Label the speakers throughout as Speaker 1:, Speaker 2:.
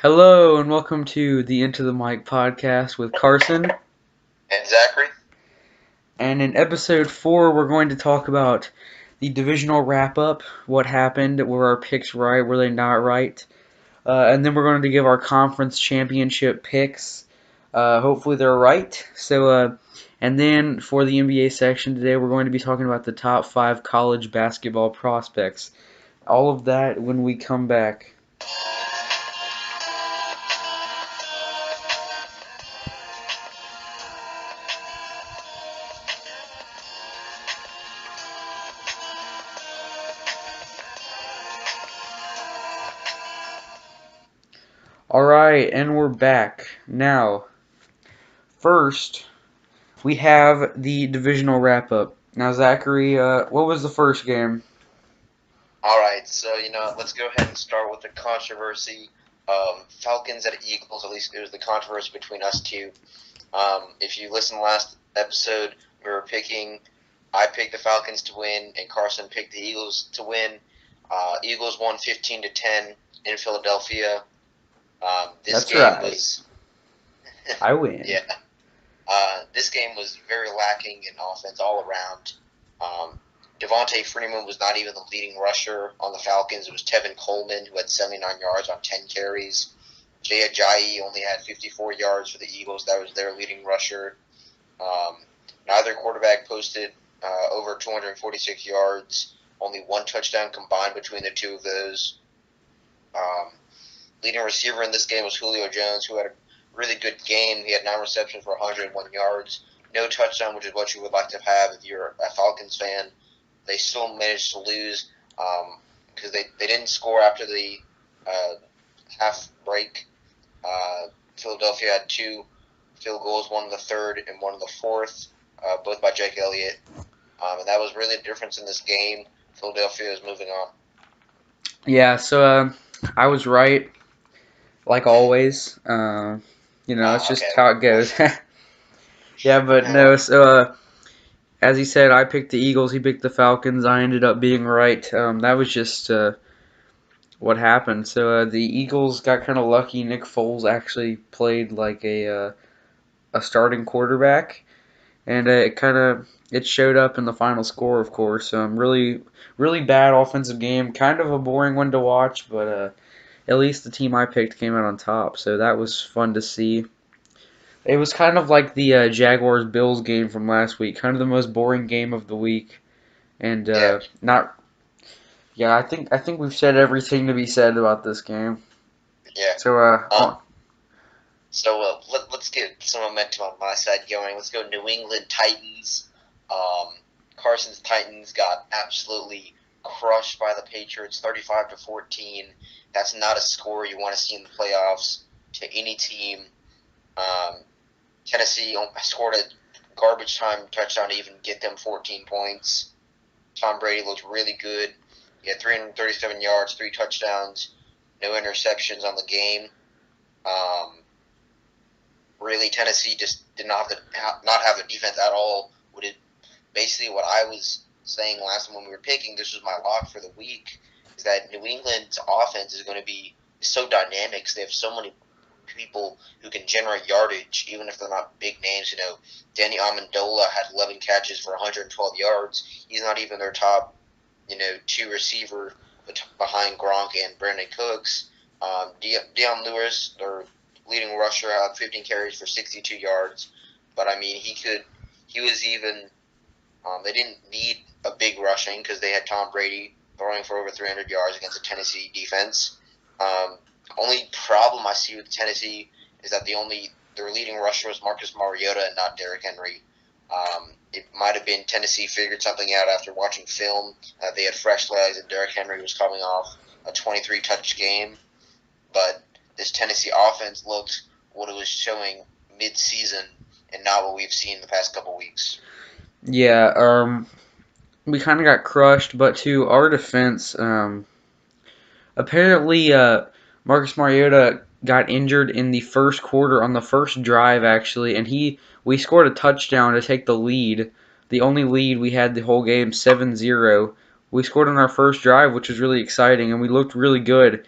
Speaker 1: Hello and welcome to the Into.the.mic podcast with Carson.
Speaker 2: And Zachary?
Speaker 1: And in episode 4, we're going to talk about the divisional wrap-up, what happened, were our picks right, were they not right, and then we're going to give our conference championship picks. Hopefully they're right. And then for the NBA section today, we're going to be talking about the top 5 college basketball prospects. All of that when we come back. Alright, and we're back. Now, first, we have the divisional wrap-up. Now, Zachary, what was the first game?
Speaker 2: Alright, so, let's go ahead and start with the controversy. Falcons at Eagles, at least it was the controversy between us two. If you listened last episode, I picked the Falcons to win, and Carson picked the Eagles to win. Eagles won 15-10 in Philadelphia.
Speaker 1: That's right. I win.
Speaker 2: Yeah. This game was very lacking in offense all around. Devontae Freeman was not even the leading rusher on the Falcons. It was Tevin Coleman, who had 79 yards on 10 carries. Jay Ajayi only had 54 yards for the Eagles. That was their leading rusher. Neither quarterback posted over 246 yards. Only one touchdown combined between the two of those. Leading receiver in this game was Julio Jones, who had a really good game. He had 9 receptions for 101 yards. No touchdown, which is what you would like to have if you're a Falcons fan. They still managed to lose because they didn't score after the half break. Philadelphia had 2 field goals, one in the third and one in the fourth, both by Jake Elliott. And that was really the difference in this game. Philadelphia is moving on.
Speaker 1: Yeah, so I was right, like always. It's just how it goes. Yeah, but no, so as he said, I picked the Eagles, he picked the Falcons. I ended up being right. That was just what happened. So the Eagles got kind of lucky. Nick Foles actually played like a starting quarterback, and it showed up in the final score, of course. Really bad offensive game, kind of a boring one to watch, but at least the team I picked came out on top, so that was fun to see. It was kind of like the Jaguars-Bills game from last week, kind of the most boring game of the week, and not. Yeah, I think we've said everything to be said about this game.
Speaker 2: Yeah.
Speaker 1: So
Speaker 2: Let's get some momentum on my side going. Let's go New England Titans. Carson's Titans got absolutely crushed by the Patriots, 35-14. That's not a score you want to see in the playoffs to any team. Tennessee scored a garbage time touchdown to even get them 14 points. Tom Brady looked really good. He had 337 yards, 3 touchdowns, no interceptions on the game. Really, Tennessee just did not have the defense at all. Basically what I was saying last time when we were picking, this was my lock for the week, is that New England's offense is going to be so dynamic. They have so many people who can generate yardage, even if they're not big names. Danny Amendola had 11 catches for 112 yards. He's not even their top, 2 receiver behind Gronk and Brandon Cooks. Deion Lewis, their leading rusher, had 15 carries for 62 yards. But, they didn't need a big rushing because they had Tom Brady throwing for over 300 yards against the Tennessee defense. Only problem I see with Tennessee is that their leading rusher was Marcus Mariota and not Derrick Henry. It might have been Tennessee figured something out after watching film. They had fresh legs and Derrick Henry was coming off a 23-touch game. But this Tennessee offense looked what it was showing mid-season and not what we've seen the past couple weeks.
Speaker 1: yeah, we kind of got crushed, but to our defense, apparently Marcus Mariota got injured in the first quarter on the first drive actually, and we scored a touchdown to take the lead, the only lead we had the whole game, 7-0. We scored on our first drive, which was really exciting, and we looked really good.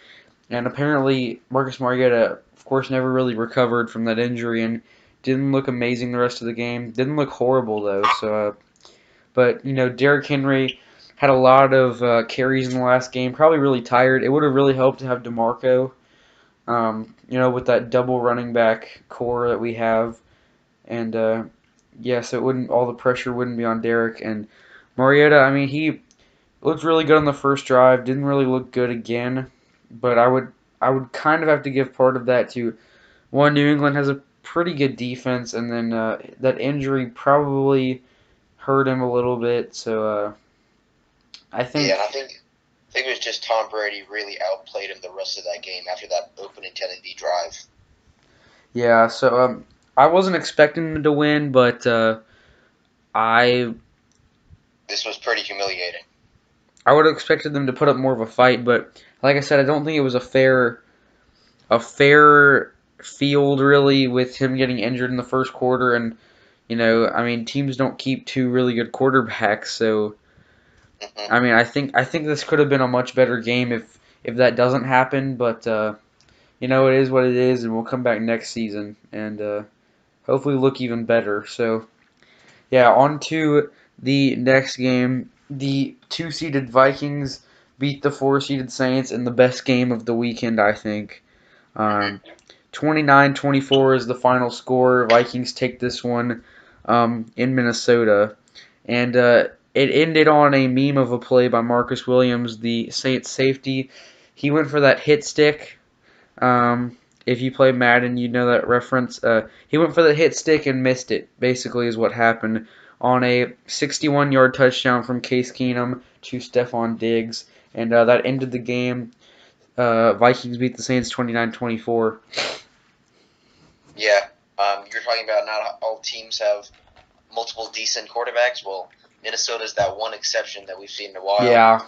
Speaker 1: and apparently Marcus Mariota, of course, never really recovered from that injury and didn't look amazing the rest of the game. Didn't look horrible though. So, but Derrick Henry had a lot of carries in the last game. Probably really tired. It would have really helped to have DeMarco. With that double running back core that we have, and so it wouldn't all the pressure wouldn't be on Derrick and Mariota. I mean, he looked really good on the first drive. Didn't really look good again, but I would kind of have to give part of that to one. New England has a pretty good defense, and then that injury probably hurt him a little bit. So I
Speaker 2: Yeah, and
Speaker 1: think
Speaker 2: I think it was just Tom Brady really outplayed him the rest of that game after that opening Tennessee drive.
Speaker 1: yeah. So I wasn't expecting them to win, but I
Speaker 2: This was pretty humiliating.
Speaker 1: I would have expected them to put up more of a fight, but like I said, I don't think it was a fair field really with him getting injured in the first quarter, and I mean teams don't keep two really good quarterbacks, so
Speaker 2: Mm-hmm.
Speaker 1: I mean I think this could have been a much better game if that doesn't happen, but it is what it is, and we'll come back next season and hopefully look even better. So yeah, on to the next game. The two-seeded Vikings beat the four-seeded Saints in the best game of the weekend, I think. Um,
Speaker 2: Mm-hmm.
Speaker 1: 29-24 is the final score. Vikings take this one in Minnesota. And it ended on a meme of a play by Marcus Williams, the Saints safety. He went for that hit stick. If you play Madden, you know that reference. He went for the hit stick and missed it, basically, is what happened on a 61-yard touchdown from Case Keenum to Stephon Diggs. And that ended the game. Vikings beat the Saints 29-24.
Speaker 2: Yeah, you're talking about not all teams have multiple decent quarterbacks. Well, Minnesota's that one exception that we've seen in a while.
Speaker 1: Yeah.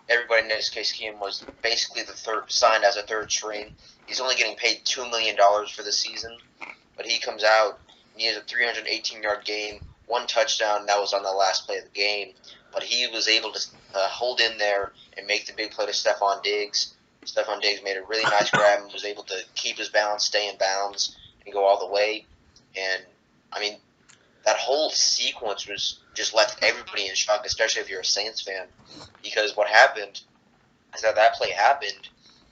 Speaker 2: Everybody knows Case Keenum was basically the third signed as a third string. He's only getting paid $2 million for the season, but he comes out and he has a 318-yard game, one touchdown. That was on the last play of the game, but he was able to hold in there and make the big play to Stephon Diggs. Stephon Diggs made a really nice grab and was able to keep his balance, stay in bounds, and go all the way. And I mean, that whole sequence was just left everybody in shock, especially if you're a Saints fan, because what happened is that play happened,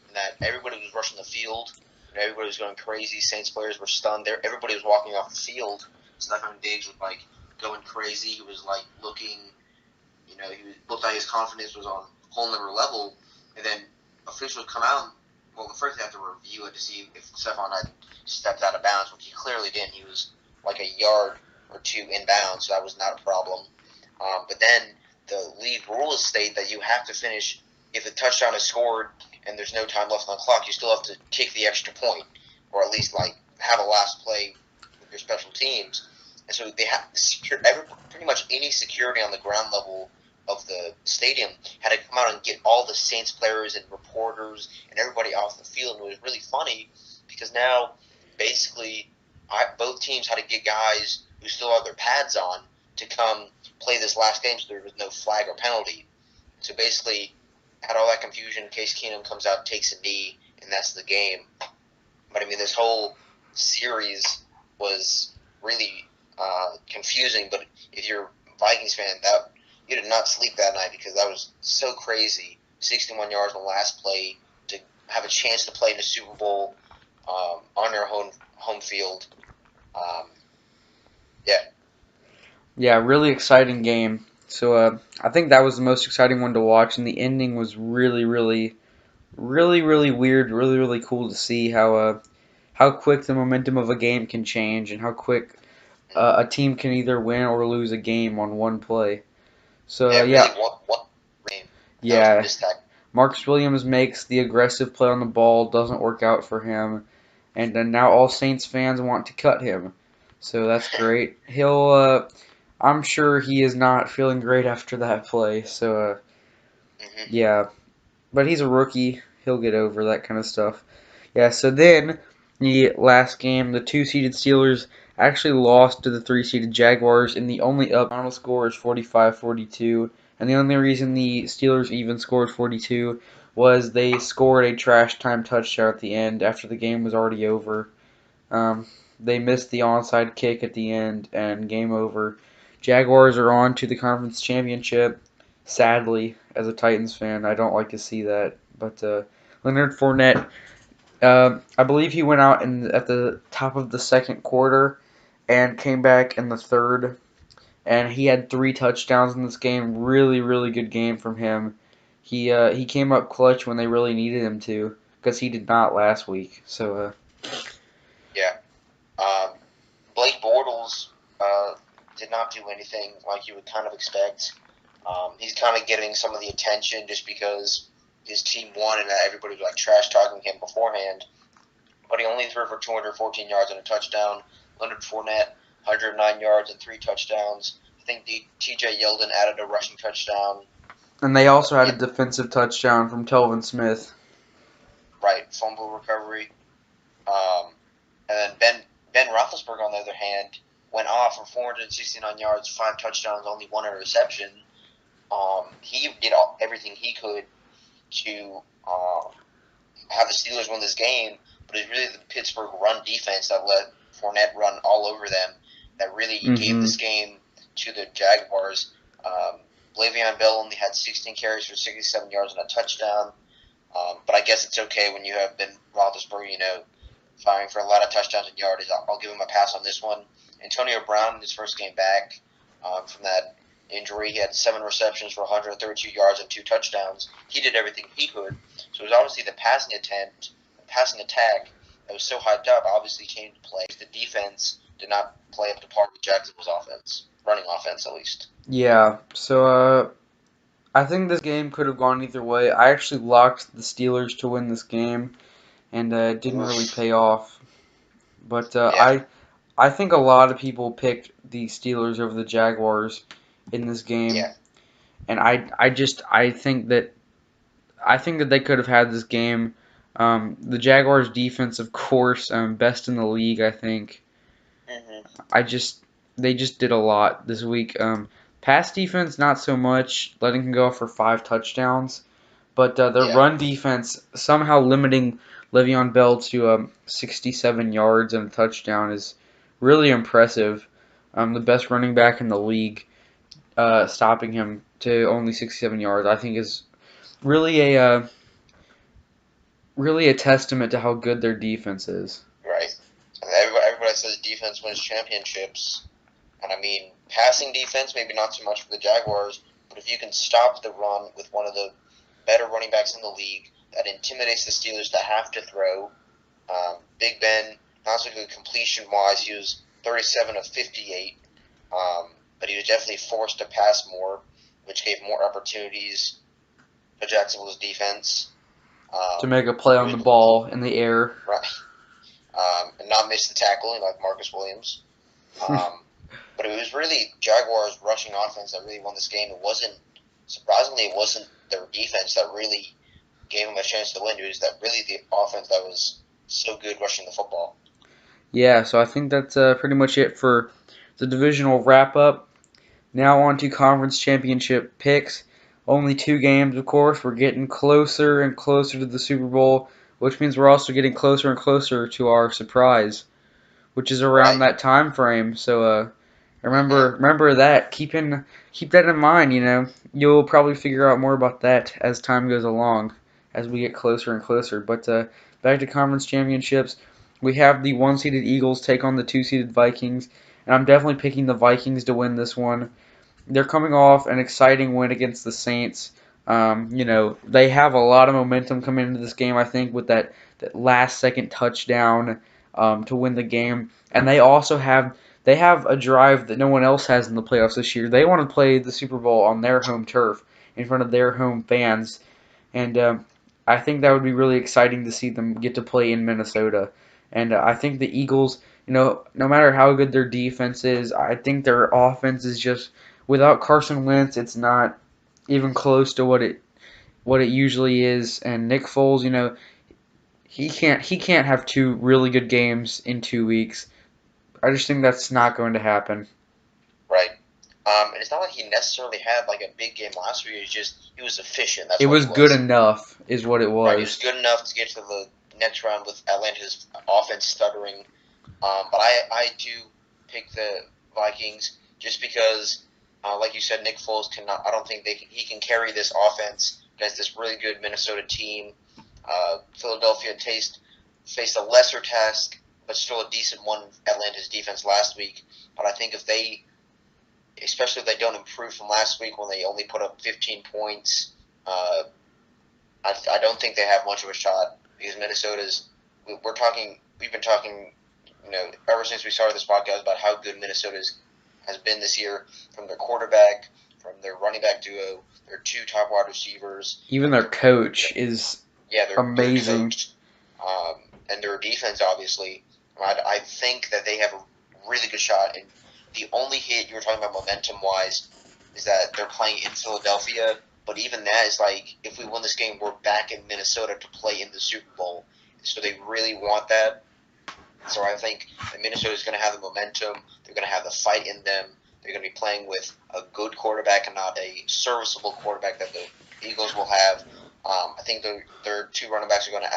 Speaker 2: and that everybody was rushing the field, and everybody was going crazy. Saints players were stunned. Everybody was walking off the field. Stephon Diggs was like going crazy. He was like looking, looked like his confidence was on a whole nother level. And then officials come out. Well, first they have to review it to see if Stephon had stepped out of bounds, which he clearly didn't. He was like a yard or two inbounds, so that was not a problem. But then the league rules state that you have to finish, if a touchdown is scored and there's no time left on the clock, you still have to kick the extra point, or at least like have a last play with your special teams. And so they have pretty much any security on the ground level of the stadium had to come out and get all the Saints players and reporters and everybody off the field. And it was really funny because now basically both teams had to get guys who still have their pads on to come play this last game, so there was no flag or penalty. So basically, had all that confusion. Case Keenum comes out, takes a knee, and that's the game. But I mean, this whole series was really confusing. But if you're a Vikings fan, that you did not sleep that night because that was so crazy. 61 yards on the last play to have a chance to play in the Super Bowl on your home field. Yeah.
Speaker 1: Yeah, really exciting game. So I think that was the most exciting one to watch, and the ending was really, really, really, really weird. Really, really cool to see how quick the momentum of a game can change, and how quick a team can either win or lose a game on one play. So
Speaker 2: Yeah, really,
Speaker 1: yeah,
Speaker 2: what game? That was
Speaker 1: yeah.
Speaker 2: missed that.
Speaker 1: Marcus Williams makes the aggressive play on the ball, doesn't work out for him, and then now all Saints fans want to cut him. So that's great. I'm sure he is not feeling great after that play. So
Speaker 2: Mm-hmm.
Speaker 1: yeah, but he's a rookie. He'll get over that kind of stuff. Yeah. So then the last game, the two-seeded Steelers actually lost to the three-seeded Jaguars, and the only final score is 45-42. And the only reason the Steelers even scored 42 was they scored a trash time touchdown at the end after the game was already over. Um, they missed the onside kick at the end, and game over. Jaguars are on to the conference championship. Sadly, as a Titans fan, I don't like to see that. But Leonard Fournette, I believe he went out at the top of the second quarter and came back in the third, and he had 3 touchdowns in this game. Really, really good game from him. He came up clutch when they really needed him to, because he did not last week. So
Speaker 2: Yeah. Um, Blake Bortles did not do anything like you would kind of expect. He's kind of getting some of the attention just because his team won and everybody was like trash talking him beforehand. But he only threw for 214 yards and a touchdown. Leonard Fournette, 109 yards and 3 touchdowns. I think T.J. Yeldon added a rushing touchdown.
Speaker 1: and they also had a defensive touchdown from Telvin Smith.
Speaker 2: Right, fumble recovery. And then Ben Roethlisberger, on the other hand, went off for 469 yards, 5 touchdowns, only 1 interception. He did everything he could to have the Steelers win this game, but it's really the Pittsburgh run defense that let Fournette run all over them that really gave this game to the Jaguars. Le'Veon Bell only had 16 carries for 67 yards and a touchdown. But I guess it's okay when you have Ben Roethlisberger, firing for a lot of touchdowns and yardage. I'll give him a pass on this one. Antonio Brown, in his first game back from that injury, he had 7 receptions for 132 yards and 2 touchdowns. He did everything he could. So it was obviously the passing attack that was so hyped up obviously came to play. The defense did not play up to par with Jacksonville's offense, running offense at least.
Speaker 1: Yeah, so I think this game could have gone either way. I actually locked the Steelers to win this game, and it didn't really pay off. But I think a lot of people picked the Steelers over the Jaguars in this game, and I think that they could have had this game. The Jaguars' defense, of course, best in the league. I think. They just did a lot this week. Pass defense, not so much, letting him go for 5 touchdowns. But their run defense, somehow limiting Le'Veon Bell to 67 yards and a touchdown, is really impressive. The best running back in the league, stopping him to only 67 yards, I think is really a testament to how good their defense is.
Speaker 2: Right. Everybody says defense wins championships. And I mean, passing defense, maybe not so much for the Jaguars, but if you can stop the run with one of the better running backs in the league that intimidates the Steelers to have to throw, Big Ben, not so good completion-wise, he was 37 of 58, but he was definitely forced to pass more, which gave more opportunities to Jacksonville's defense.
Speaker 1: To make a play on the ball in the air.
Speaker 2: Right. And not miss the tackle like Marcus Williams. But it was really Jaguars' rushing offense that really won this game. Surprisingly, it wasn't their defense that really gave them a chance to win. It was that really the offense that was so good rushing the football.
Speaker 1: Yeah, so I think that's pretty much it for the divisional wrap-up. Now on to conference championship picks. Only 2 games, of course. We're getting closer and closer to the Super Bowl, which means we're also getting closer and closer to our surprise, which is around that time frame. So remember that. Keep that in mind. You'll probably figure out more about that as time goes along, as we get closer and closer. But back to conference championships, we have the 1-seeded Eagles take on the 2-seeded Vikings, and I'm definitely picking the Vikings to win this one. They're coming off an exciting win against the Saints. They have a lot of momentum coming into this game, I think, with that last-second touchdown to win the game. And they also have a drive that no one else has in the playoffs this year. They want to play the Super Bowl on their home turf in front of their home fans. And I think that would be really exciting to see them get to play in Minnesota. And I think the Eagles, no matter how good their defense is, I think their offense is just, without Carson Wentz, it's not even close to what it usually is. And Nick Foles, he can't have 2 really good games in 2 weeks. I just think that's not going to happen.
Speaker 2: Right. And it's not like he necessarily had like a big game last week. It's just he was efficient. That's
Speaker 1: It
Speaker 2: what
Speaker 1: was
Speaker 2: he was.
Speaker 1: good enough, is what it
Speaker 2: Right, he was
Speaker 1: was.
Speaker 2: good enough to get to the next round with Atlanta's offense stuttering. But I do pick the Vikings just because, like you said, Nick Foles cannot. I don't think he can carry this offense against this really good Minnesota team. Philadelphia faced a lesser task, but still a decent one. Atlanta's defense last week, but I think especially if they don't improve from last week when they only put up 15 points, I don't think they have much of a shot because Minnesota's. We've been talking, ever since we started this podcast about how good Minnesota's has been this year from their quarterback, from their running back duo, their two top wide receivers.
Speaker 1: Even their coach is amazing.
Speaker 2: Their coach, and their defense, obviously. I think that they have a really good shot. And the only hit you were talking about momentum-wise is that they're playing in Philadelphia. But even that is like, if we win this game, we're back in Minnesota to play in the Super Bowl. So they really want that. So I think that Minnesota is going to have the momentum. They're going to have the fight in them. They're going to be playing with a good quarterback and not a serviceable quarterback that the Eagles will have. I think their two running backs are going to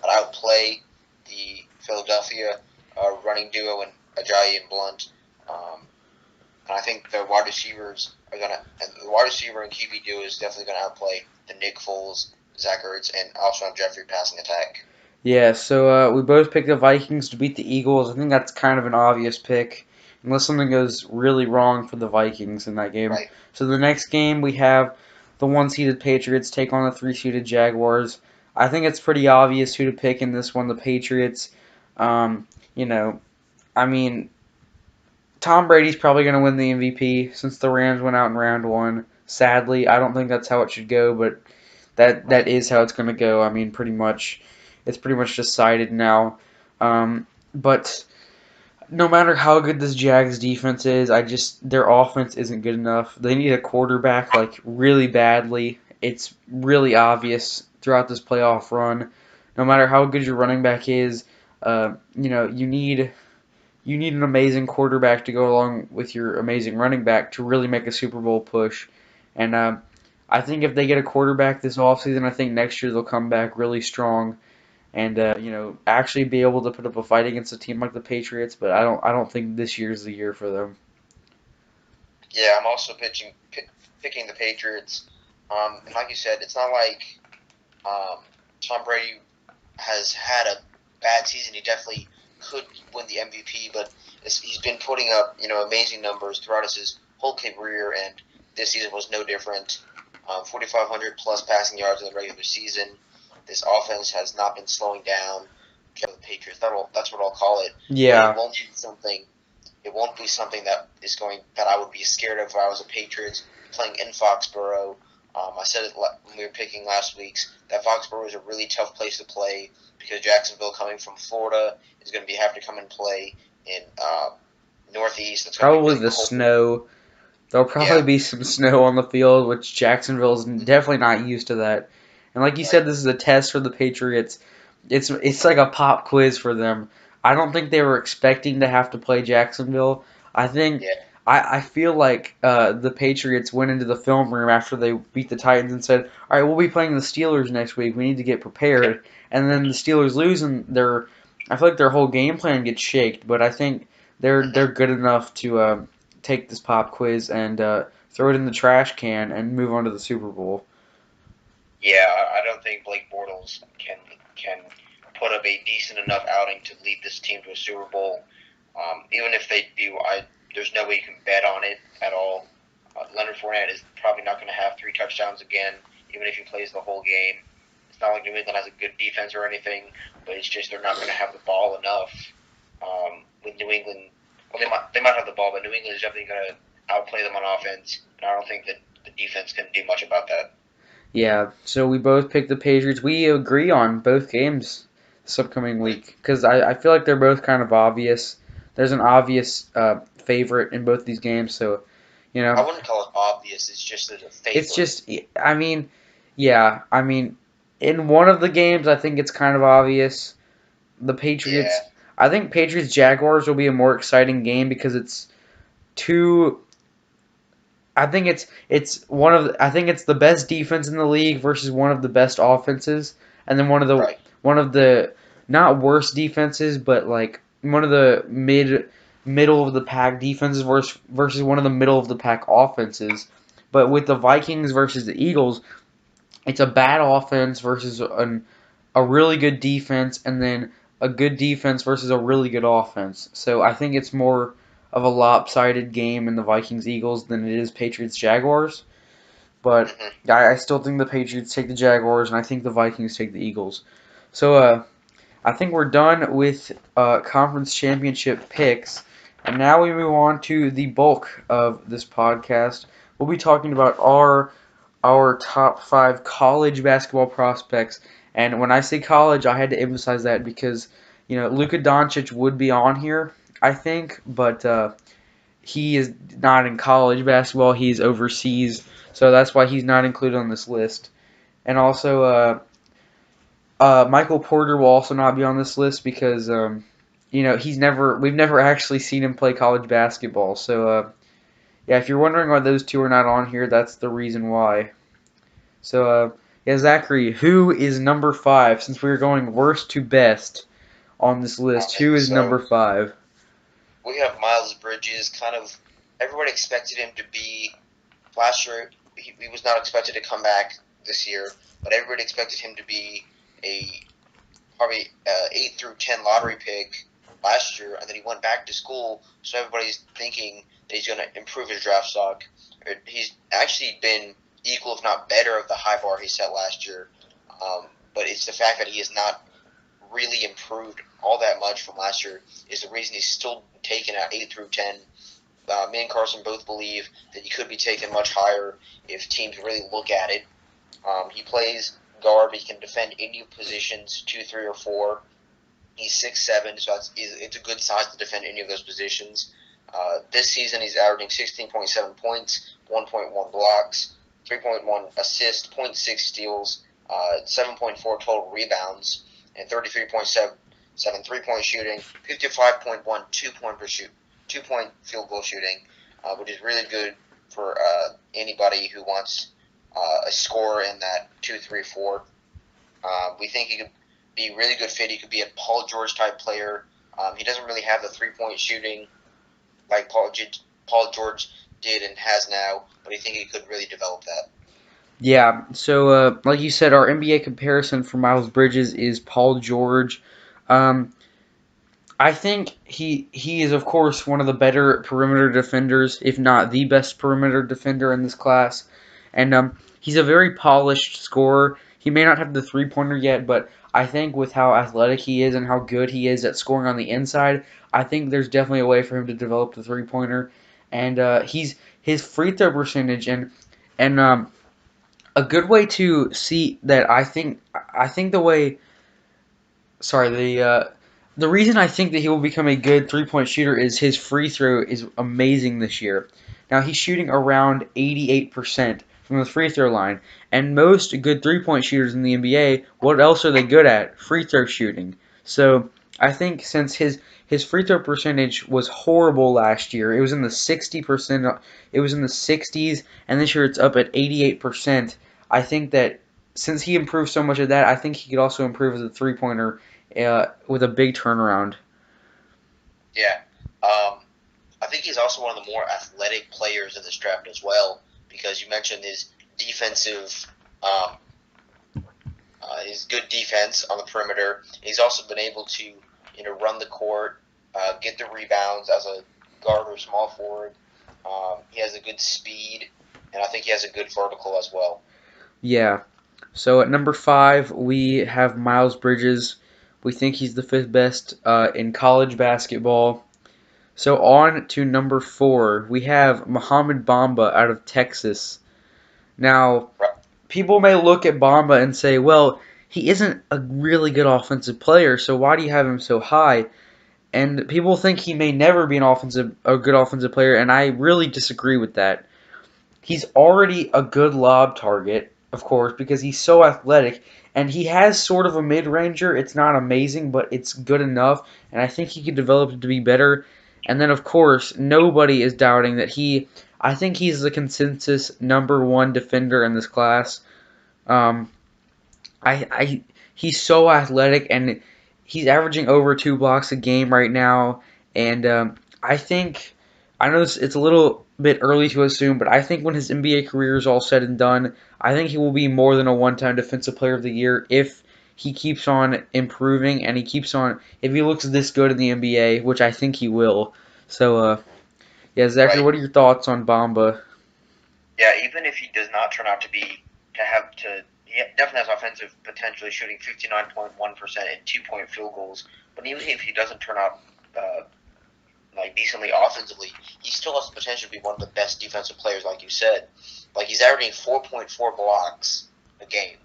Speaker 2: outplay the Philadelphia running duo and Ajayi and Blunt. And I think the wide receivers and the wide receiver and QB duo is definitely going to outplay the Nick Foles, Zach Ertz, and Alshon Jeffrey passing attack.
Speaker 1: Yeah, so we both picked the Vikings to beat the Eagles. I think that's kind of an obvious pick, unless something goes really wrong for the Vikings in that game.
Speaker 2: Right.
Speaker 1: So the next game we have the one-seeded Patriots take on the three-seeded Jaguars. I think it's pretty obvious who to pick in this one, the Patriots. I mean, Tom Brady's probably going to win the MVP since the Rams went out in round one. Sadly, I don't think that's how it should go, but that is how it's going to go. I mean, it's pretty much decided now. But no matter how good this Jags defense is, their offense isn't good enough. They need a quarterback like really badly. It's really obvious throughout this playoff run. No matter how good your running back is, you need an amazing quarterback to go along with your amazing running back to really make a Super Bowl push. And I think if they get a quarterback this offseason, I think next year they'll come back really strong and actually be able to put up a fight against a team like the Patriots. But I don't think this year's the year for them.
Speaker 2: Yeah, I'm also picking the Patriots. And like you said, it's not like Tom Brady has had a bad season. He definitely could win the MVP, but he's been putting up amazing numbers throughout his whole career, and this season was no different. 4,500 plus passing yards in the regular season. This offense has not been slowing down. The Patriots, that's what I'll call it.
Speaker 1: Yeah.
Speaker 2: But it won't be something that I would be scared of if I was a Patriots playing in Foxborough. I said it when we were picking last week's that Foxborough is a really tough place to play because Jacksonville, coming from Florida, is going to have to come and play in Northeast. It's
Speaker 1: Probably
Speaker 2: really
Speaker 1: the
Speaker 2: cold.
Speaker 1: snow. There'll probably be some snow on the field, which Jacksonville's definitely not used to that. And like you said, this is a test for the Patriots. It's like a pop quiz for them. I don't think they were expecting to have to play Jacksonville. I feel like the Patriots went into the film room after they beat the Titans and said, "All right, we'll be playing the Steelers next week. We need to get prepared." And then the Steelers lose, and I feel like their whole game plan gets shaked. But I think they're good enough to take this pop quiz and throw it in the trash can and move on to the Super Bowl.
Speaker 2: Yeah, I don't think Blake Bortles can put up a decent enough outing to lead this team to a Super Bowl. Even if they do, there's no way you can bet on it at all. Leonard Fournette is probably not going to have 3 touchdowns again, even if he plays the whole game. It's not like New England has a good defense or anything, but it's just they're not going to have the ball enough. With New England, well, they might have the ball, but New England is definitely going to outplay them on offense, and I don't think that the defense can do much about that.
Speaker 1: Yeah, so we both picked the Patriots. We agree on both games this upcoming week because I feel like they're both kind of obvious. There's an obvious favorite in both these games, so
Speaker 2: I wouldn't call it obvious. It's just there's a favorite.
Speaker 1: It's just, I mean, in one of the games, I think it's kind of obvious. The Patriots, I think Patriots Jaguars will be a more exciting game because it's two. I think I think it's the best defense in the league versus one of the best offenses, and then one of the not worst defenses, but like one of the middle of the pack defenses versus one of the middle of the pack offenses. But with the Vikings versus the Eagles, it's a bad offense versus a really good defense, and then a good defense versus a really good offense. So I think it's more of a lopsided game in the Vikings Eagles than it is Patriots Jaguars. But I still think the Patriots take the Jaguars, and I think the Vikings take the Eagles. So I think we're done with conference championship picks, and now we move on to the bulk of this podcast. We'll be talking about our top 5 college basketball prospects. And when I say college, I had to emphasize that because, Luka Doncic would be on here, I think, but he is not in college basketball. He's overseas, so that's why he's not included on this list. And also, Michael Porter will also not be on this list because, we've never actually seen him play college basketball. So, yeah, if you're wondering why those two are not on here, that's the reason why. So, yeah, Zachary, who is number 5? Since we were going worst to best on this list, who is number 5?
Speaker 2: We have Miles Bridges. Kind of, everyone expected him to be last year. He was not expected to come back this year, but everybody expected him to be probably 8 through 10 lottery pick last year, and then he went back to school. So everybody's thinking that he's going to improve his draft stock. He's actually been equal, if not better, of the high bar he set last year. But it's the fact that he has not really improved all that much from last year is the reason he's still taken at 8 through 10. Me and Carson both believe that he could be taken much higher if teams really look at it. He plays guard, but he can defend any positions, 2, 3, or 4. He's 6'7", so it's a good size to defend any of those positions. This season, he's averaging 16.7 points, 1.1 blocks, 3.1 assists, 0.6 steals, 7.4 total rebounds, and 33.7 3-point shooting, 55.1 2-point field goal shooting, which is really good for anybody who wants a score in that 2, 3, 4. We think he could be a really good fit. He could be a Paul George type player. He doesn't really have the 3-point shooting like Paul George did and has now, but I think he could really develop that.
Speaker 1: Yeah, so like you said, our NBA comparison for Miles Bridges is Paul George. I think he is, of course, one of the better perimeter defenders, if not the best perimeter defender in this class. And he's a very polished scorer. He may not have the three-pointer yet, but I think with how athletic he is and how good he is at scoring on the inside, I think there's definitely a way for him to develop the three-pointer. And his free throw percentage and a good way to see that I think the way the reason I think that he will become a good three-point shooter is his free throw is amazing this year. Now he's shooting around 88% from the free throw line, and most good three-point shooters in the NBA, what else are they good at? Free throw shooting. So I think since his free throw percentage was horrible last year, it was in the 60%, it was in the 60s, and this year it's up at 88%. I think that since he improved so much of that, I think he could also improve as a three-pointer with a big turnaround.
Speaker 2: Yeah. I think he's also one of the more athletic players in this draft as well, because you mentioned his defensive, his good defense on the perimeter. He's also been able to, run the court, get the rebounds as a guard or small forward. He has a good speed, and I think he has a good vertical as well.
Speaker 1: Yeah. So at number 5, we have Miles Bridges. We think he's the 5th best in college basketball. So on to number 4, we have Mohamed Bamba out of Texas. Now, people may look at Bamba and say, well, he isn't a really good offensive player, so why do you have him so high? And people think he may never be a good offensive player, and I really disagree with that. He's already a good lob target, of course, because he's so athletic, and he has sort of a mid-ranger. It's not amazing, but it's good enough, and I think he could develop it to be better. And then, of course, nobody is doubting that I think he's the consensus #1 defender in this class. Um, he's so athletic, and he's averaging over 2 blocks a game right now. And I know it's a little bit early to assume, but I think when his NBA career is all said and done, I think he will be more than a one-time Defensive Player of the Year if he keeps on improving and if he looks this good in the NBA, which I think he will. So, yeah, Zachary,
Speaker 2: Right.
Speaker 1: what are your thoughts on Bamba?
Speaker 2: Yeah, even if he does not turn out to be he definitely has offensive potential, shooting 59.1% and 2-point field goals. But even if he doesn't turn out like decently offensively, he still has the potential to be one of the best defensive players, like you said. Like he's averaging 4.4 blocks a game,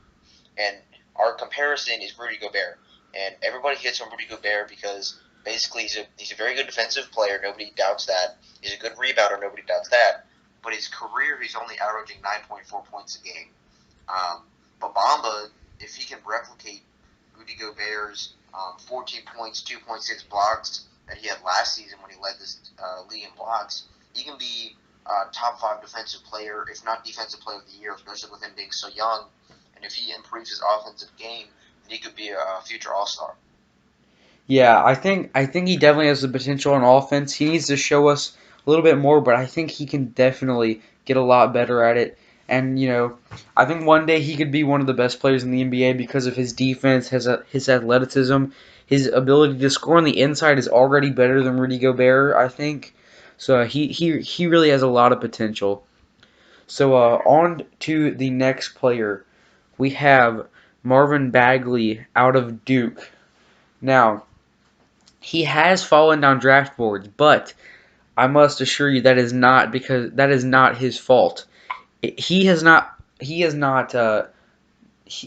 Speaker 2: and our comparison is Rudy Gobert, and everybody hits on Rudy Gobert because basically he's a very good defensive player. Nobody doubts that. He's a good rebounder. Nobody doubts that. But his career, he's only averaging 9.4 points a game. But Bamba, if he can replicate Rudy Gobert's 14 points, 2.6 blocks that he had last season when he led this league in blocks, he can be top 5 defensive player, if not defensive player of the year, especially with him being so young. And if he improves his offensive game, then he could be a future All-Star.
Speaker 1: Yeah, I think he definitely has the potential on offense. He needs to show us a little bit more, but I think he can definitely get a lot better at it. And I think one day he could be one of the best players in the NBA because of his defense, his athleticism, his ability to score on the inside is already better than Rudy Gobert, I think. So he really has a lot of potential. So on to the next player, we have Marvin Bagley out of Duke. Now, he has fallen down draft boards, but I must assure you that is not his fault. He has not. He has not.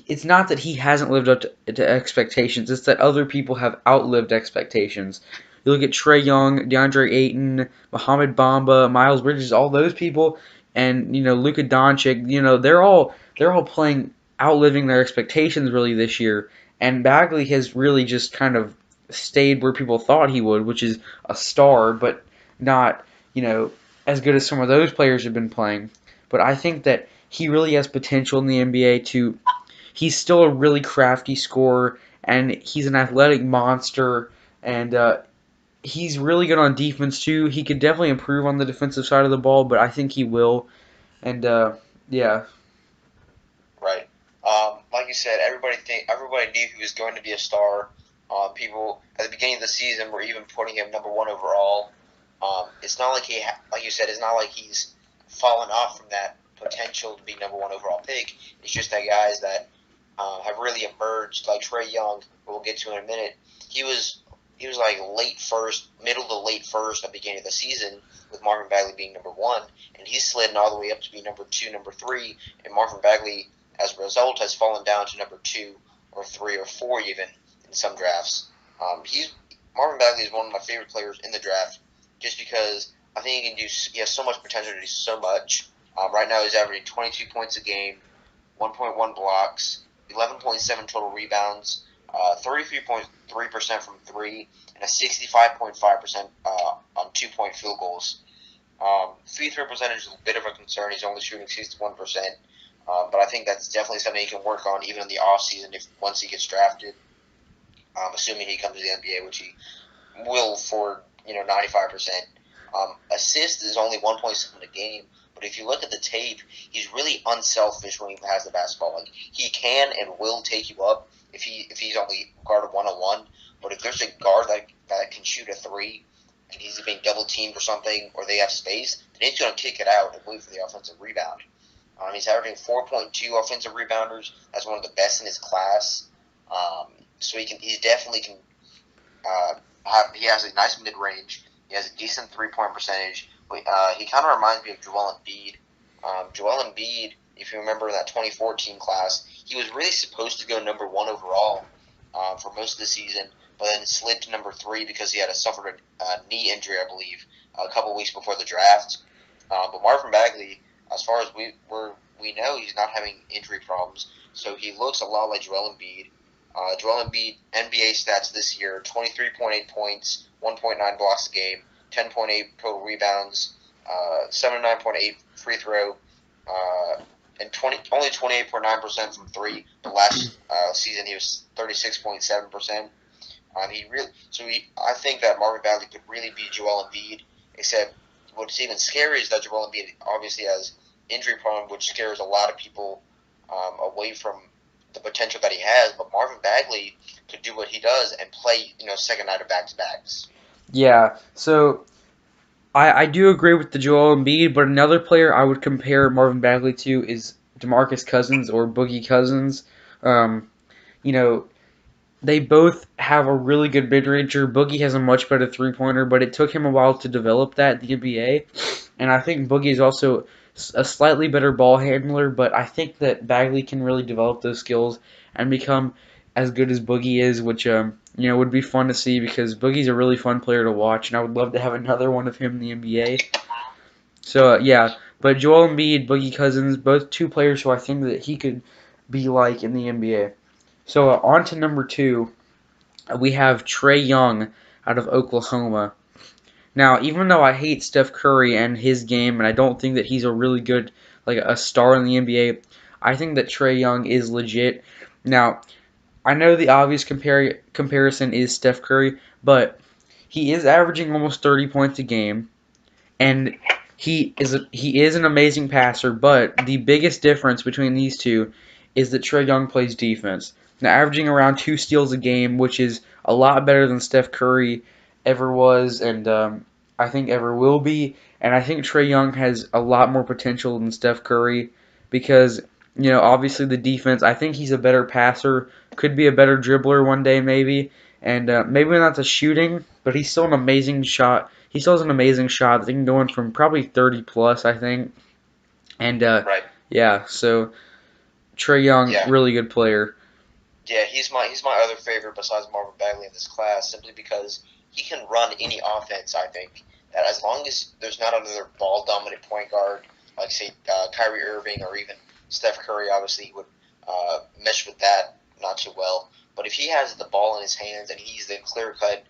Speaker 1: It's not that he hasn't lived up to expectations. It's that other people have outlived expectations. You look at Trey Young, DeAndre Ayton, Mohamed Bamba, Miles Bridges, all those people, and Luka Doncic. They're all playing outliving their expectations really this year. And Bagley has really just kind of stayed where people thought he would, which is a star, but not as good as some of those players have been playing. But I think that he really has potential in the NBA to he's still a really crafty scorer, and he's an athletic monster, and he's really good on defense too. He could definitely improve on the defensive side of the ball, but I think he will. And yeah,
Speaker 2: Right. Like you said, everybody knew he was going to be a star. People at the beginning of the season were even putting him #1 overall. It's not like like you said, it's not like he's fallen off from that potential to be #1 overall pick. It's just that guys that have really emerged, like Trey Young, who we'll get to in a minute. He was like late first, middle to late first at the beginning of the season, with Marvin Bagley being #1, and he's slidden all the way up to be #2, #3, and Marvin Bagley, as a result, has fallen down to #2 or 3 or 4 even in some drafts. He's Marvin Bagley is one of my favorite players in the draft, just because I think he has so much potential to do so much. Right now, he's averaging 22 points a game, 1.1 blocks, 11.7 total rebounds, 33.3% from three, and a 65.5% on 2-point field goals. Free throw percentage is a bit of a concern. He's only shooting 61%, but I think that's definitely something he can work on even in the off season once he gets drafted. Assuming he comes to the NBA, which he will for 95%. Assist is only 1.7 a game, but if you look at the tape, he's really unselfish when he has the basketball. Like he can and will take you up if he's only guarded 1-on-1. But if there's a guard that can shoot a 3 and he's being double teamed or something, or they have space, then he's going to kick it out and wait for the offensive rebound. He's averaging 4.2 offensive rebounders. That's one of the best in his class. So he definitely can. He has a nice mid range. He has a decent 3-point percentage. He kind of reminds me of Joel Embiid. Joel Embiid, if you remember that 2014 class, he was really supposed to go #1 overall for most of the season, but then slid to #3 because he had suffered a knee injury, I believe, a couple weeks before the draft. But Marvin Bagley, as far as we know, he's not having injury problems, so he looks a lot like Joel Embiid. Joel Embiid NBA stats this year: 23.8 points, 1.9 blocks a game, 10.8 total rebounds, 79.8 free throw, and only 28.9% from three. But last season he was 36.7%. I think that Marvin Bagley could really be Joel Embiid. Except what's even scary is that Joel Embiid obviously has injury prone, which scares a lot of people away from the potential that he has. But Marvin Bagley could do what he does and play, second night of back-to-backs.
Speaker 1: Yeah, so I do agree with the Joel Embiid, but another player I would compare Marvin Bagley to is DeMarcus Cousins or Boogie Cousins. Um, you know, they both have a really good mid-ranger. Boogie has a much better three-pointer, but it took him a while to develop that in the NBA. And I think Boogie is also a slightly better ball handler, but I think that Bagley can really develop those skills and become as good as Boogie is, which would be fun to see because Boogie's a really fun player to watch, and I would love to have another one of him in the NBA. So yeah, but Joel Embiid, Boogie Cousins, both two players who I think that he could be like in the NBA. So on to number 2, we have Trae Young out of Oklahoma. Now, even though I hate Steph Curry and his game, and I don't think that he's a really good, like a star in the NBA, I think that Trae Young is legit. Now, I know the obvious comparison is Steph Curry, but he is averaging almost 30 points a game, and he is an amazing passer. But the biggest difference between these two is that Trae Young plays defense. Now, averaging around 2 steals a game, which is a lot better than Steph Curry ever was, and I think ever will be. And I think Trae Young has a lot more potential than Steph Curry because obviously the defense. I think he's a better passer, could be a better dribbler one day maybe, and maybe not the shooting, but he's still an amazing shot. He still has an amazing shot that he can go in from probably 30 plus, I think. And
Speaker 2: Right.
Speaker 1: yeah, so Trae Young,
Speaker 2: Yeah.
Speaker 1: really good player.
Speaker 2: Yeah, he's my other favorite besides Marvin Bagley in this class, simply because he can run any offense. I think that as long as there's not another ball dominant point guard like say Kyrie Irving or even Steph Curry, obviously would mesh with that not too well. But if he has the ball in his hands and he's the clear cut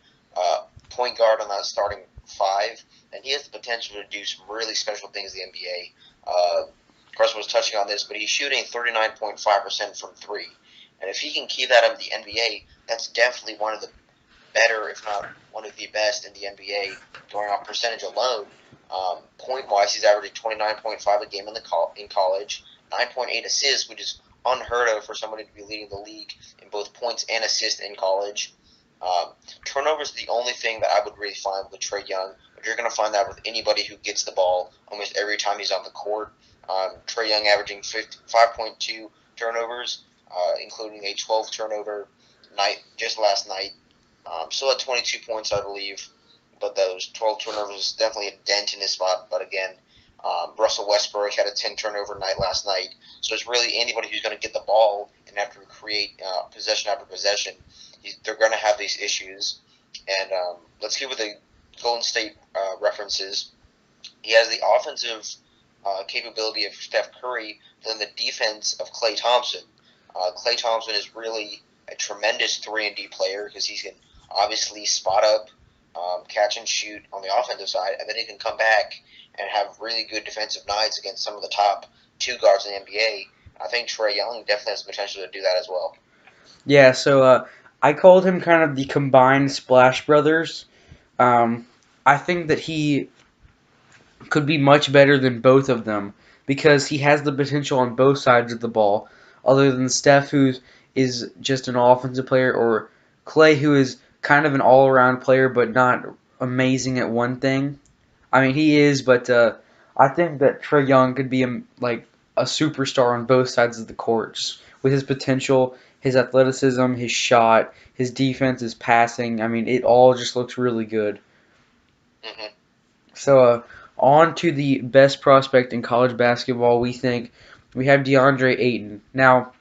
Speaker 2: point guard on that starting five, then he has the potential to do some really special things in the NBA. Carson was touching on this, but he's shooting 39.5% from three. And if he can keep that up in the NBA, that's definitely one of the better, if not one of the best in the NBA, going on percentage alone. Point-wise, he's averaging 29.5 a game in college, 9.8 assists, which is unheard of for somebody to be leading the league in both points and assists in college. Turnovers are the only thing that I would really find with Trae Young, but you're going to find that with anybody who gets the ball almost every time he's on the court. Trae Young averaging 5.2 turnovers, including a 12 turnover night just last night. Still at 22 points, I believe, but those 12 turnovers is definitely a dent in his spot. But again, Russell Westbrook had a 10 turnover night last night, so it's really anybody who's going to get the ball and have to create possession after possession. They're going to have these issues. And let's keep with the Golden State references. He has the offensive capability of Steph Curry, but then the defense of Klay Thompson. Klay Thompson is really a tremendous 3-and-D player because he can obviously spot up, catch and shoot on the offensive side, and then he can come back and have really good defensive nights against some of the top two guards in the NBA. I think Trae Young definitely has the potential to do that as well.
Speaker 1: Yeah, so I called him kind of the combined Splash Brothers. I think that he could be much better than both of them because he has the potential on both sides of the ball, other than Steph, who is just an offensive player, or Klay, who is kind of an all-around player but not amazing at one thing. I mean, he is, but I think that Trae Young could be like a superstar on both sides of the court, just with his potential, his athleticism, his shot, his defense, his passing. I mean, it all just looks really good.
Speaker 2: Mm-hmm.
Speaker 1: So, on to the best prospect in college basketball, we think we have DeAndre Ayton. Now,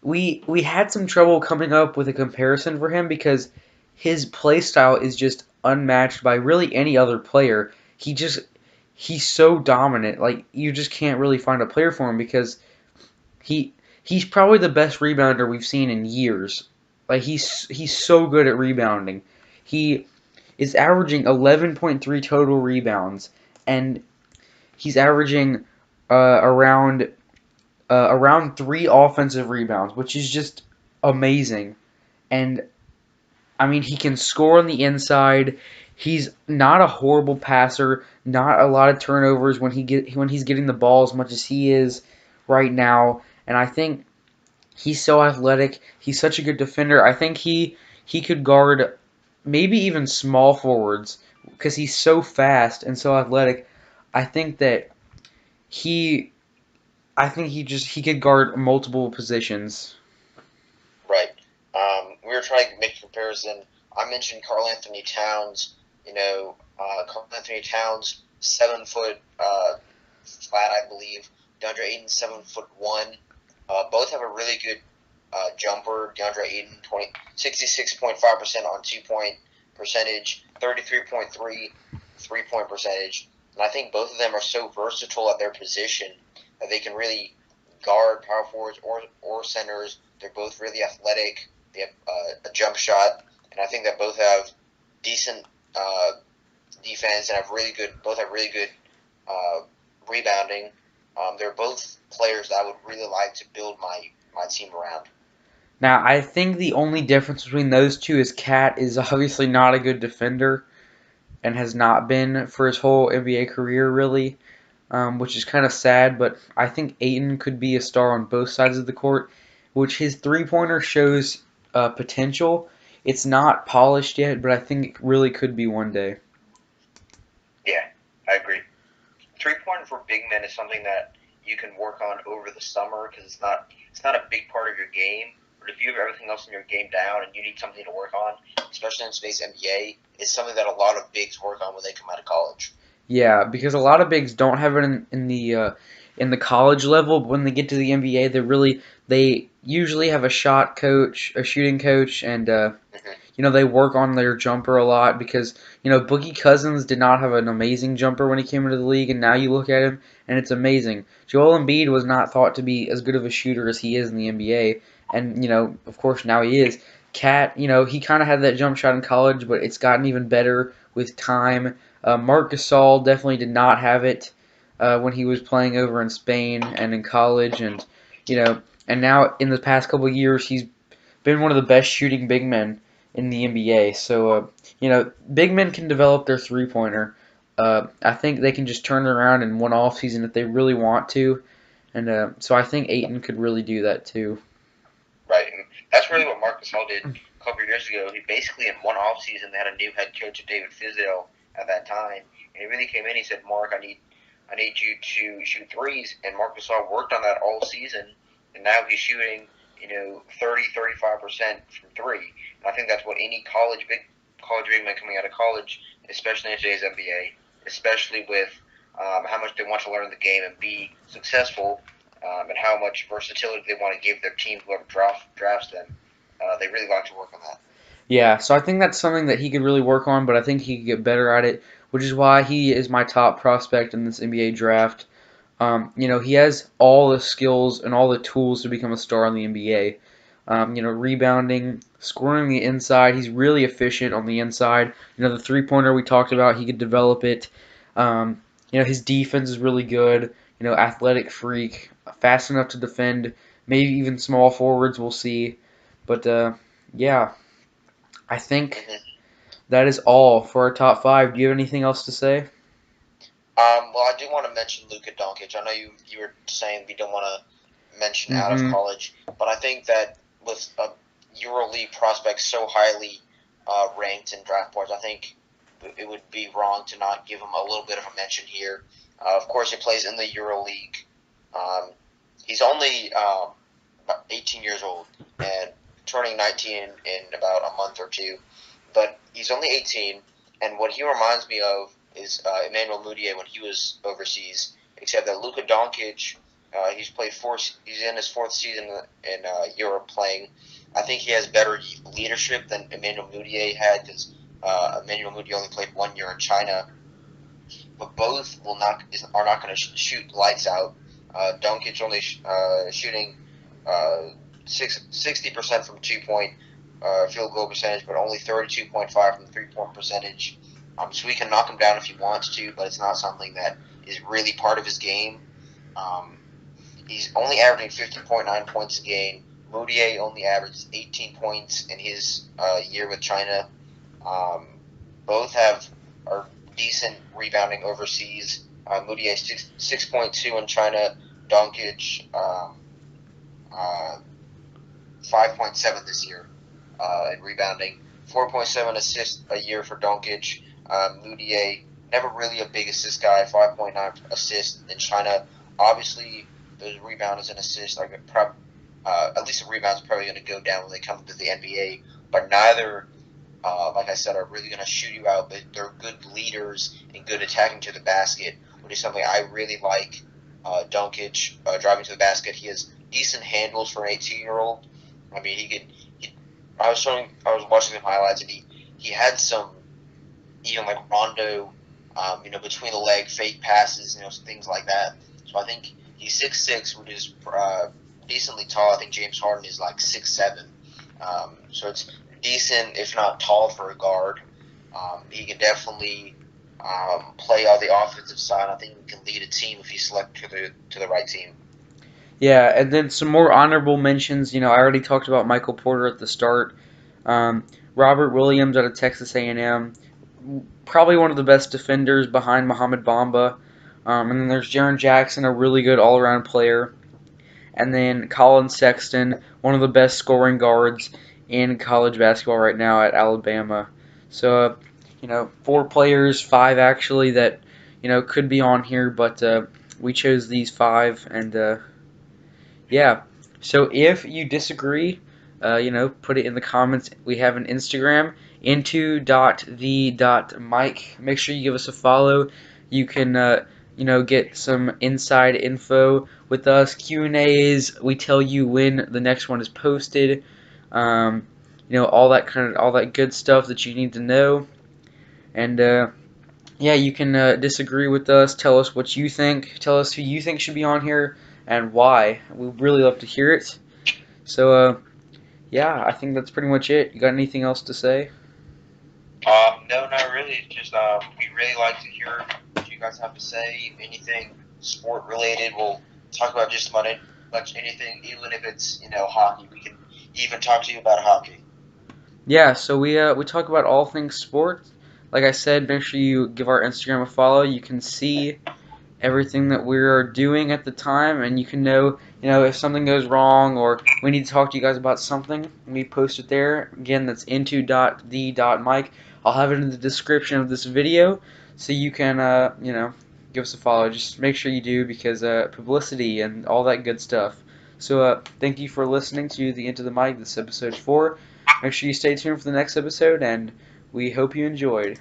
Speaker 1: we had some trouble coming up with a comparison for him because his play style is just unmatched by really any other player. He's so dominant. Like you just can't really find a player for him because he's probably the best rebounder we've seen in years. Like he's so good at rebounding. He is averaging 11.3 total rebounds, and he's averaging around 3 offensive rebounds, which is just amazing. And I mean, he can score on the inside. He's not a horrible passer. Not a lot of turnovers when he's getting the ball as much as he is right now. And I think he's so athletic. He's such a good defender. I think he could guard maybe even small forwards because he's so fast and so athletic. I think that he he could guard multiple positions.
Speaker 2: Right. We were trying to make a comparison. I mentioned Karl Anthony Towns. Karl Anthony Towns, 7 foot flat, I believe. DeAndre Ayton, 7'1". Both have a really good jumper. DeAndre Ayton, 66.5% on 2-point percentage, 33.3 3-point percentage. And I think both of them are so versatile at their position that they can really guard power forwards or centers. They're both really athletic. They have a jump shot, and I think that both have decent defense and both have really good rebounding. They're both players that I would really like to build my team around.
Speaker 1: Now, I think the only difference between those two is Cat is obviously not a good defender and has not been for his whole NBA career, really, which is kind of sad. But I think Ayton could be a star on both sides of the court, which his three-pointer shows potential. It's not polished yet, but I think it really could be one day.
Speaker 2: Yeah, I agree. 3-pointer for big men is something that you can work on over the summer because it's not a big part of your game. But if you have everything else in your game down and you need something to work on, especially in today's NBA, it's something that a lot of bigs work on when they come out of college.
Speaker 1: Yeah, because a lot of bigs don't have it in the college level, but when they get to the NBA, they usually have a shot coach, a shooting coach, and they work on their jumper a lot because Boogie Cousins did not have an amazing jumper when he came into the league, and now you look at him and it's amazing. Joel Embiid was not thought to be as good of a shooter as he is in the NBA, and of course now he is. Cat, he kind of had that jump shot in college, but it's gotten even better with time. Marc Gasol definitely did not have it when he was playing over in Spain and in college, and now in the past couple of years he's been one of the best shooting big men in the NBA. So big men can develop their three-pointer. I think they can just turn it around in one off season if they really want to, and so I think Ayton could really do that too.
Speaker 2: Right, and that's really what Marc Gasol did a couple of years ago. He basically in one off season they had a new head coach, David Fizdale, at that time, and he really came in. He said, "Mark, I need you to shoot threes," and Marc Gasol worked on that all season, and now he's shooting 30-35% from three. And I think that's what any college big man coming out of college, especially in today's NBA, especially with how much they want to learn the game and be successful, and how much versatility they want to give their team, whoever drafts them. They really like to work on that.
Speaker 1: Yeah, so I think that's something that he could really work on, but I think he could get better at it, which is why he is my top prospect in this NBA draft. He has all the skills and all the tools to become a star in the NBA. Rebounding, scoring the inside. He's really efficient on the inside. The three-pointer we talked about, he could develop it. His defense is really good. Athletic freak, fast enough to defend. Maybe even small forwards, we'll see. But, yeah, I think
Speaker 2: Mm-hmm.
Speaker 1: that is all for our top five. Do you have anything else to say?
Speaker 2: Well, I do want to mention Luka Doncic. I know you were saying we don't want to mention out of
Speaker 1: Mm-hmm.
Speaker 2: college, but I think that with a EuroLeague prospect so highly ranked in draft boards, I think it would be wrong to not give him a little bit of a mention here. Of course, he plays in the EuroLeague. He's only about 18 years old and turning 19 in about a month or two, but he's only 18, and what he reminds me of is Emmanuel Mudiay when he was overseas. Except that Luka Doncic, he's in his fourth season in Europe playing. I think he has better leadership than Emmanuel Mudiay had because Emmanuel Mudiay only played 1 year in China. But both are not going to shoot lights out. Doncic only shooting 60% from 2-point. field goal percentage, but only 32.5 from the 3-point percentage. So he can knock him down if he wants to, but it's not something that is really part of his game. He's only averaging 15.9 points a game. Moutier only averages 18 points in his year with China. Both are decent rebounding overseas. Moutier 6.2 in China. Doncic 5.7 this year in rebounding. 4.7 assists a year for Doncic. Moutier, never really a big assist guy. 5.9 assists in China. Obviously, those rebounds and assists are at least the rebounds are probably going to go down when they come to the NBA. But neither, like I said, are really going to shoot you out. But they're good leaders and good attacking to the basket, which is something I really like. Doncic driving to the basket. He has decent handles for an 18-year-old. I mean, I was watching some highlights, and he had some, even like Rondo, between the leg fake passes, things like that. So I think he's 6'6", which is decently tall. I think James Harden is like 6'7". So it's decent, if not tall, for a guard. He can definitely play on the offensive side. I think he can lead a team if he's selected to the right team.
Speaker 1: Yeah, and then some more honorable mentions. I already talked about Michael Porter at the start. Robert Williams out of Texas A&M, probably one of the best defenders behind Mohamed Bamba. And then there's Jaren Jackson, a really good all-around player. And then Colin Sexton, one of the best scoring guards in college basketball right now at Alabama. So, 4 players, 5 actually, that, could be on here, but we chose these 5, and yeah. So if you disagree, put it in the comments. We have an Instagram, into.the.mic. Make sure you give us a follow. You can, get some inside info with us. Q&As. We tell you when the next one is posted. All that good stuff that you need to know. And yeah, you can disagree with us. Tell us what you think. Tell us who you think should be on here and why. We'd really love to hear it. So, yeah, I think that's pretty much it. You got anything else to say?
Speaker 2: No, not really. It's just we really like to hear what you guys have to say. Anything sport related, we'll talk about just about anything, even if it's hockey. We can even talk to you about hockey.
Speaker 1: Yeah, so we talk about all things sports. Like I said, make sure you give our Instagram a follow. You can see everything that we're doing at the time, and you can know, if something goes wrong or we need to talk to you guys about something. We post it there. Again, that's into.the.mic. I'll have it in the description of this video, so you can, give us a follow. Just make sure you do, because publicity and all that good stuff. So, thank you for listening to the Into the Mic. This is episode 4. Make sure you stay tuned for the next episode, and we hope you enjoyed.